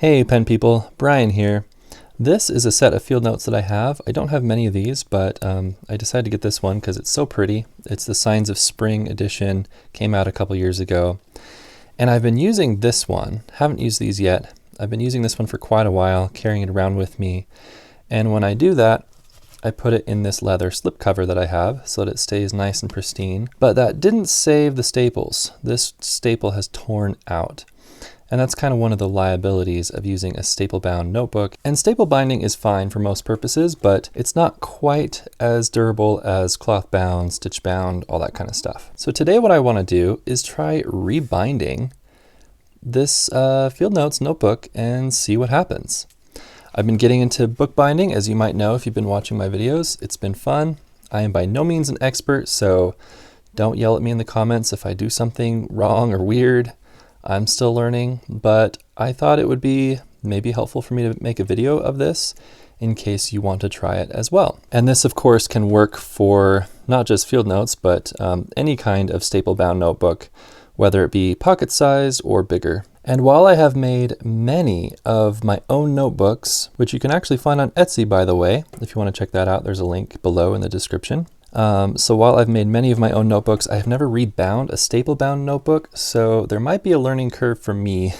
Hey pen people, Brian here. This is a set of field notes that I have. I don't have many of these, but I decided to get this one because it's so pretty. It's the Signs of Spring edition, came out a couple years ago. And I've been using this one, haven't used these yet. I've been using this one for quite a while, carrying it around with me. And when I do that, I put it in this leather slipcover that I have so that it stays nice and pristine. But that didn't save the staples. This staple has torn out. And that's kind of one of the liabilities of using a staple-bound notebook. And staple binding is fine for most purposes, but it's not quite as durable as cloth-bound, stitch-bound, all that kind of stuff. So today what I want to do is try rebinding this field notes notebook and see what happens. I've been getting into bookbinding, as you might know if you've been watching my videos. It's been fun. I am by no means an expert, so don't yell at me in the comments if I do something wrong or weird. I'm still learning, but I thought it would be maybe helpful for me to make a video of this in case you want to try it as well. And this of course can work for not just field notes, but any kind of staple bound notebook, whether it be pocket sized or bigger. And while I have made many of my own notebooks, which you can actually find on Etsy by the way, if you want to check that out, there's a link below in the description. So while I've made many of my own notebooks, I have never rebound a staple bound notebook. So there might be a learning curve for me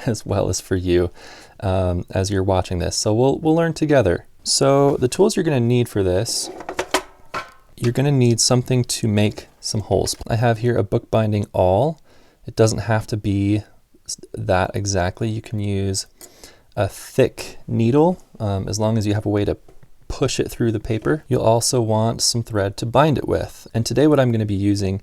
as well as for you as you're watching this. So we'll learn together. So the tools you're going to need for this, you're going to need something to make some holes. I have here a bookbinding awl. It doesn't have to be that exactly. You can use a thick needle as long as you have a way to push it through the paper. You'll also want some thread to bind it with. And today what I'm going to be using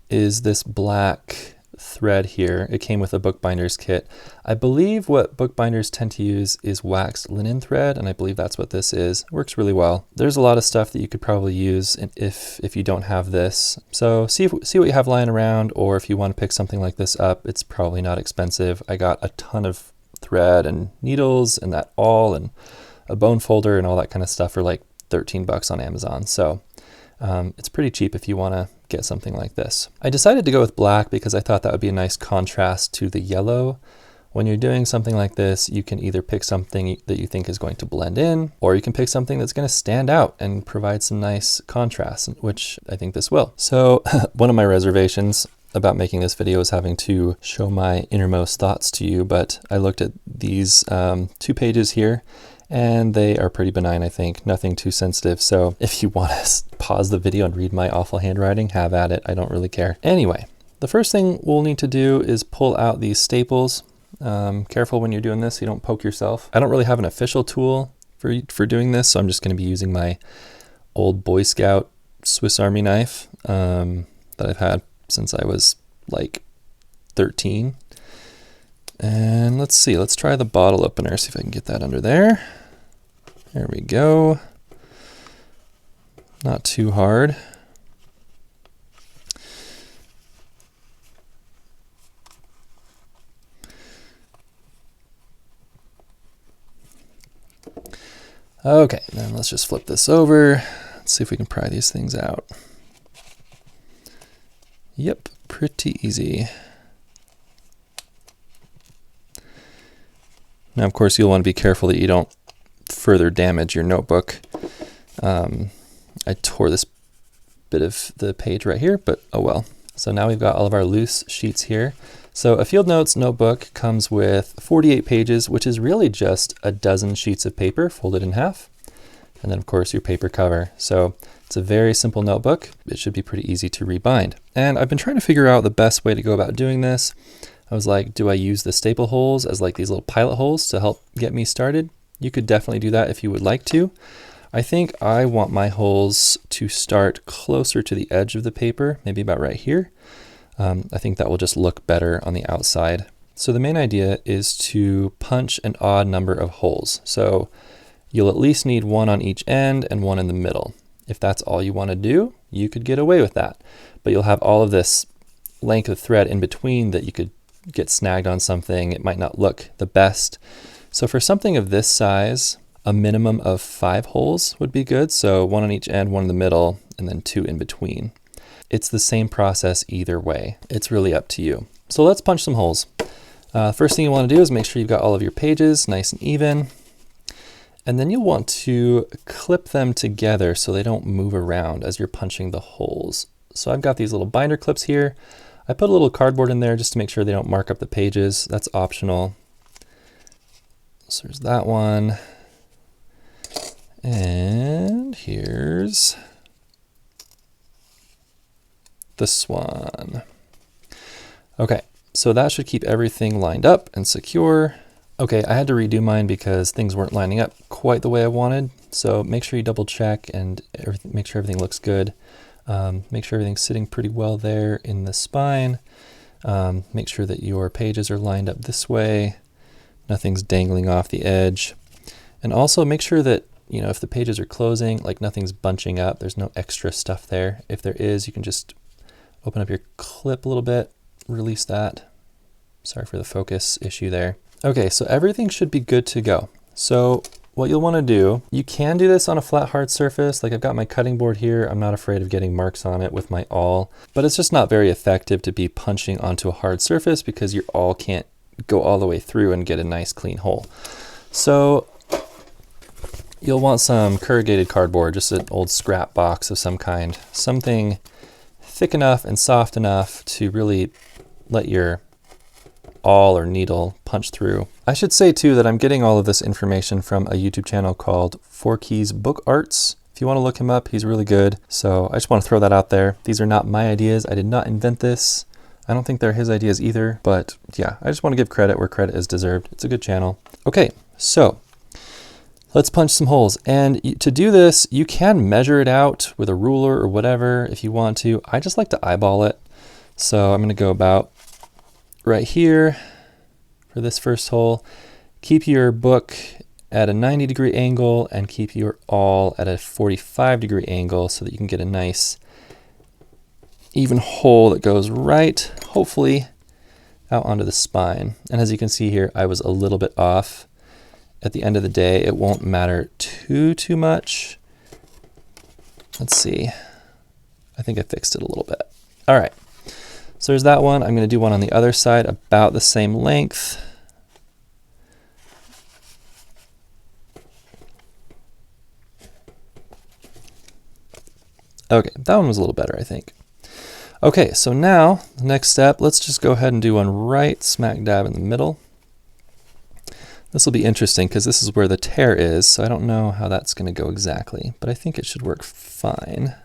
is this black thread here. It came with a bookbinder's kit. I believe what bookbinders tend to use is waxed linen thread, and I believe that's what this is. It works really well. There's a lot of stuff that you could probably use if you don't have this. So see what you have lying around, or if you want to pick something like this up, it's probably not expensive. I got a ton of thread and needles and that awl and a bone folder and all that kind of stuff for like 13 bucks on Amazon. So it's pretty cheap if you want to get something like this. I decided to go with black because I thought that would be a nice contrast to the yellow. When you're doing something like this, you can either pick something that you think is going to blend in, or you can pick something that's going to stand out and provide some nice contrast, which I think this will. So one of my reservations about making this video is having to show my innermost thoughts to you, but I looked at these 2 pages here, and they are pretty benign, I think. Nothing too sensitive. So if you want to pause the video and read my awful handwriting, have at it. I don't really care. Anyway, the first thing we'll need to do is pull out these staples. Careful when you're doing this, so you don't poke yourself. I don't really have an official tool for doing this, so I'm just going to be using my old Boy Scout Swiss Army knife that I've had since I was like 13. And let's see, let's try the bottle opener, see if I can get that under there. There we go. Not too hard. Okay, then let's just flip this over. Let's see if we can pry these things out. Yep, pretty easy. Now, of course, you'll want to be careful that you don't further damage your notebook. I tore this bit of the page right here, but oh well. So now we've got all of our loose sheets here. So a field notes notebook comes with 48 pages, which is really just a dozen sheets of paper folded in half. And then of course your paper cover. So it's a very simple notebook. It should be pretty easy to rebind. And I've been trying to figure out the best way to go about doing this. I was like, do I use the staple holes as like these little pilot holes to help get me started? You could definitely do that if you would like to. I think I want my holes to start closer to the edge of the paper, maybe about right here. I think that will just look better on the outside. So the main idea is to punch an odd number of holes. So you'll at least need one on each end and one in the middle. If that's all you want to do, you could get away with that. But you'll have all of this length of thread in between that you could get snagged on something. It might not look the best. So for something of this size, a minimum of 5 holes would be good. So one on each end, one in the middle, and then 2 in between. It's the same process either way. It's really up to you. So let's punch some holes. First thing you want to do is make sure you've got all of your pages nice and even. And then you'll want to clip them together so they don't move around as you're punching the holes. So I've got these little binder clips here. I put a little cardboard in there just to make sure they don't mark up the pages. That's optional. So there's that one. And here's this one. Okay, so that should keep everything lined up and secure. Okay, I had to redo mine because things weren't lining up quite the way I wanted. So make sure you double check and make sure everything looks good. Make sure everything's sitting pretty well there in the spine. Make sure that your pages are lined up this way. Nothing's dangling off the edge. And also make sure that, you know, if the pages are closing, like nothing's bunching up, there's no extra stuff there. If there is, you can just open up your clip a little bit, release that. Sorry for the focus issue there. Okay, so everything should be good to go. So what you'll want to do, you can do this on a flat hard surface. Like I've got my cutting board here. I'm not afraid of getting marks on it with my awl, but it's just not very effective to be punching onto a hard surface because your awl can't go all the way through and get a nice clean hole. So you'll want some corrugated cardboard, just an old scrap box of some kind, something thick enough and soft enough to really let your awl or needle punch through. I should say too that I'm getting all of this information from a YouTube channel called 4Keys Book Arts. If you want to look him up, he's really good. So I just want to throw that out there. These are not my ideas. I did not invent this. I don't think they're his ideas either, but yeah, I just want to give credit where credit is deserved. It's a good channel. Okay, so let's punch some holes. And to do this, you can measure it out with a ruler or whatever if you want to. I just like to eyeball it. So I'm going to go about right here for this first hole. Keep your book at a 90-degree angle and keep your awl at a 45-degree angle so that you can get a nice even hole that goes right, hopefully, out onto the spine. And as you can see here, I was a little bit off. At the end of the day, it won't matter too much. Let's see. I think I fixed it a little bit. All right. So there's that one. I'm going to do one on the other side about the same length. Okay, that one was a little better, I think. Okay, so now the next step, let's just go ahead and do one right smack dab in the middle. This will be interesting because this is where the tear is, so I don't know how that's going to go exactly, but I think it should work fine.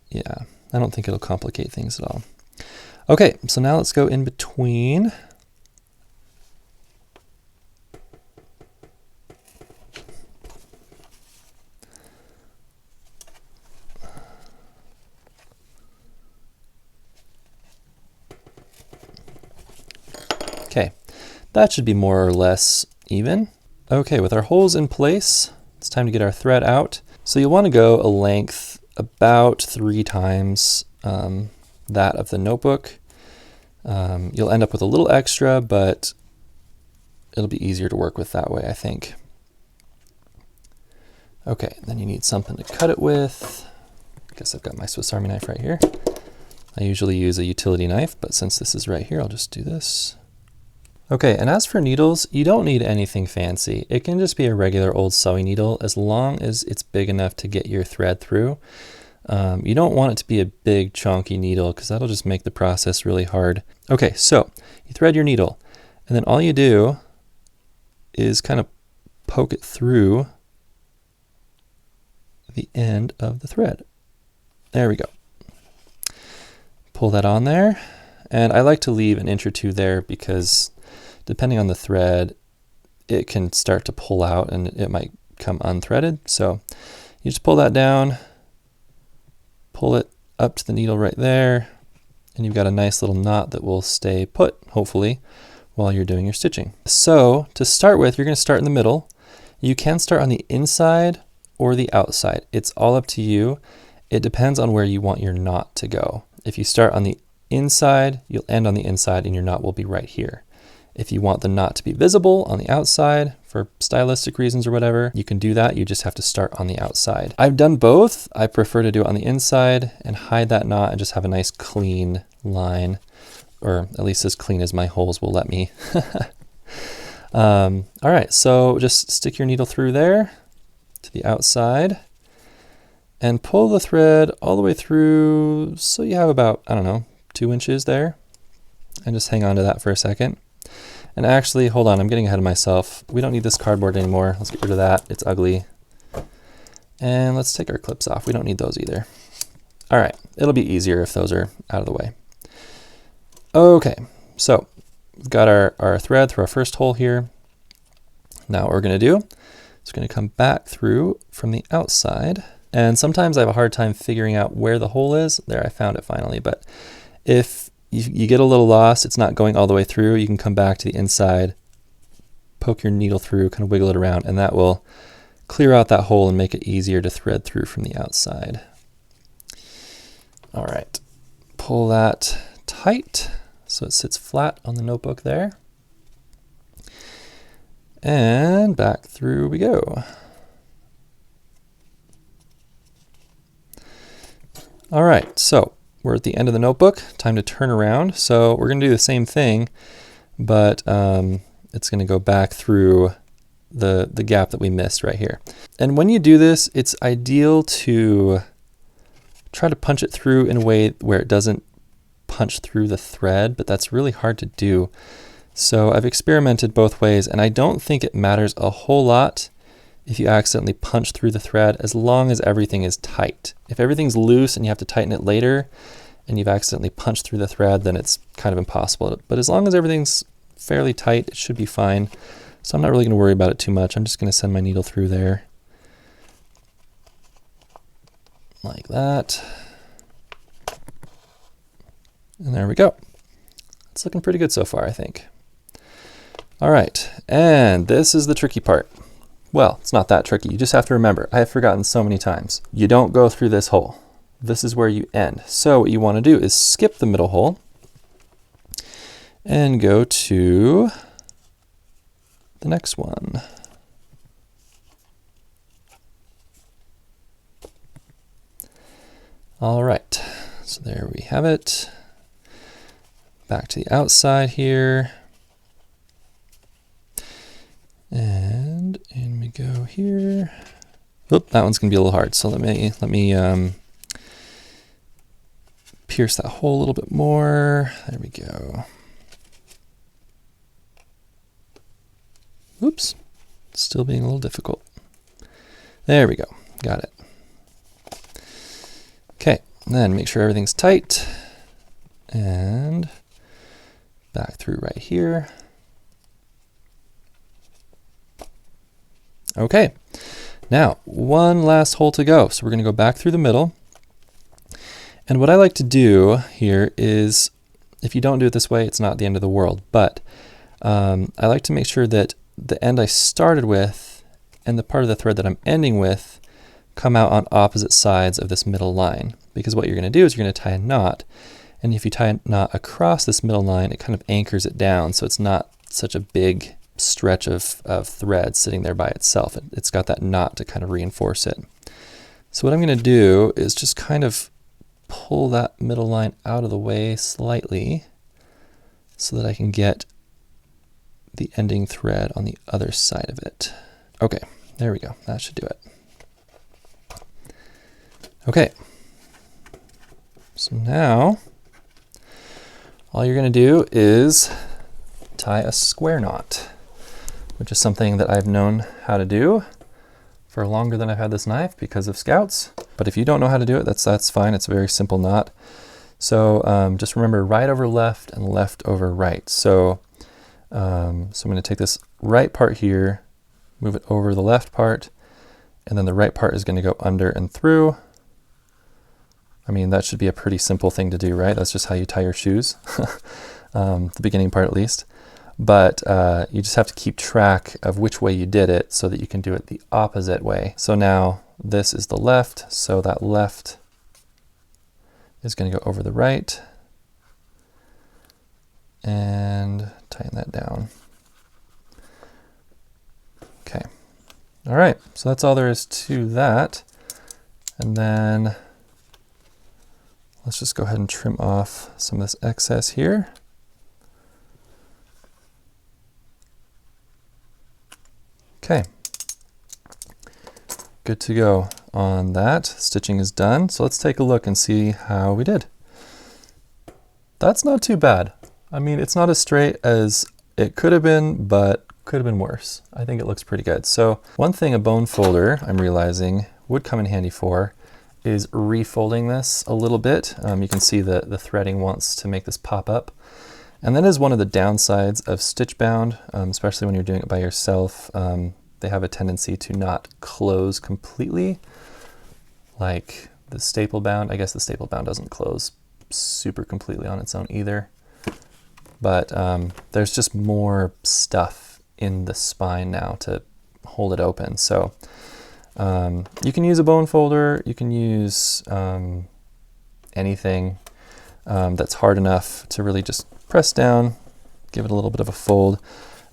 Yeah, I don't think it'll complicate things at all. Okay, so now let's go in between. Okay, that should be more or less even. Okay, with our holes in place, it's time to get our thread out. So you'll want to go a length about 3 times that of the notebook. You'll end up with a little extra, but it'll be easier to work with that way, I think. Okay, then you need something to cut it with. I guess I've got my Swiss Army knife right here. I usually use a utility knife, but since this is right here, I'll just do this. Okay, and as for needles, you don't need anything fancy. It can just be a regular old sewing needle as long as it's big enough to get your thread through. You don't want it to be a big chunky needle because that'll just make the process really hard. Okay, so you thread your needle and then all you do is kind of poke it through the end of the thread. There we go. Pull that on there, and I like to leave an inch or two there because depending on the thread, it can start to pull out and it might come unthreaded. So you just pull that down, pull it up to the needle right there, and you've got a nice little knot that will stay put, hopefully, while you're doing your stitching. So to start with, you're going to start in the middle. You can start on the inside or the outside. It's all up to you. It depends on where you want your knot to go. If you start on the inside, you'll end on the inside and your knot will be right here. If you want the knot to be visible on the outside for stylistic reasons or whatever, you can do that. You just have to start on the outside. I've done both. I prefer to do it on the inside and hide that knot and just have a nice clean line or at least as clean as my holes will let me. All right, so just stick your needle through there to the outside and pull the thread all the way through so you have about, I don't know, 2 inches there, and just hang on to that for a second. And actually, hold on, I'm getting ahead of myself. We don't need this cardboard anymore. Let's get rid of that. It's ugly. And let's take our clips off. We don't need those either. All right, it'll be easier if those are out of the way. Okay, so we've got our thread through our first hole here. Now what we're gonna do is we're gonna come back through from the outside. And sometimes I have a hard time figuring out where the hole is. There, I found it finally. But if you get a little lost, it's not going all the way through, you can come back to the inside, poke your needle through, kind of wiggle it around, and that will clear out that hole and make it easier to thread through from the outside. All right, pull that tight so it sits flat on the notebook there. And back through we go. All right, so we're at the end of the notebook, time to turn around. So we're gonna do the same thing, but it's gonna go back through the gap that we missed right here. And when you do this, it's ideal to try to punch it through in a way where it doesn't punch through the thread, but that's really hard to do. So I've experimented both ways, and I don't think it matters a whole lot if you accidentally punch through the thread, as long as everything is tight. If everything's loose and you have to tighten it later, and you've accidentally punched through the thread, then it's kind of impossible. But as long as everything's fairly tight, it should be fine. So I'm not really gonna worry about it too much. I'm just gonna send my needle through there. Like that. And there we go. It's looking pretty good so far, I think. All right, and this is the tricky part. Well, it's not that tricky. You just have to remember, I have forgotten so many times, you don't go through this hole. This is where you end. So what you want to do is skip the middle hole and go to the next one. All right, so there we have it. Back to the outside here. And in we go here. Oop, that one's gonna be a little hard. So let me pierce that hole a little bit more. There we go. Oops, still being a little difficult. There we go, got it. Okay, then make sure everything's tight and back through right here. Okay, now one last hole to go. So we're gonna go back through the middle. And what I like to do here is, if you don't do it this way, it's not the end of the world, but I like to make sure that the end I started with and the part of the thread that I'm ending with come out on opposite sides of this middle line. Because what you're gonna do is you're gonna tie a knot, and if you tie a knot across this middle line, it kind of anchors it down, so it's not such a big stretch of thread sitting there by itself. It's got that knot to kind of reinforce it. So what I'm going to do is just kind of pull that middle line out of the way slightly so that I can get the ending thread on the other side of it. Okay, there we go. That should do it. Okay, so now all you're going to do is tie a square knot, which is something that I've known how to do for longer than I've had this knife because of Scouts. But if you don't know how to do it, that's fine. It's a very simple knot. So just remember right over left and left over right. So, so I'm going to take this right part here, move it over the left part, and then the right part is going to go under and through. I mean, that should be a pretty simple thing to do, right? That's just how you tie your shoes, the beginning part at least. But you just have to keep track of which way you did it so that you can do it the opposite way. So now this is the left, so that left is going to go over the right, and tighten that down. Okay, all right, so that's all there is to that. And then let's just go ahead and trim off some of this excess here. Okay, good to go on that. Stitching is done. So let's take a look and see how we did. That's not too bad. I mean, it's not as straight as it could have been, but could have been worse. I think it looks pretty good. So one thing a bone folder, I'm realizing, would come in handy for is refolding this a little bit. You can see the threading wants to make this pop up. And that is one of the downsides of stitch bound, especially when you're doing it by yourself. They have a tendency to not close completely, like the staple bound. I guess the staple bound doesn't close super completely on its own either. But there's just more stuff in the spine now to hold it open. So you can use a bone folder, you can use anything that's hard enough to really just press down, give it a little bit of a fold.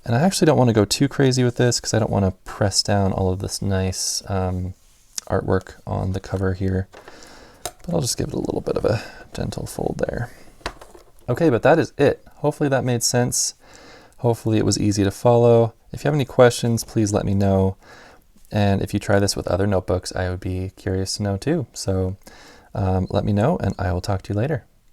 And I actually don't want to go too crazy with this because I don't want to press down all of this nice artwork on the cover here. But I'll just give it a little bit of a gentle fold there. Okay, but that is it. Hopefully that made sense. Hopefully it was easy to follow. If you have any questions, please let me know. And if you try this with other notebooks, I would be curious to know too. So let me know and I will talk to you later.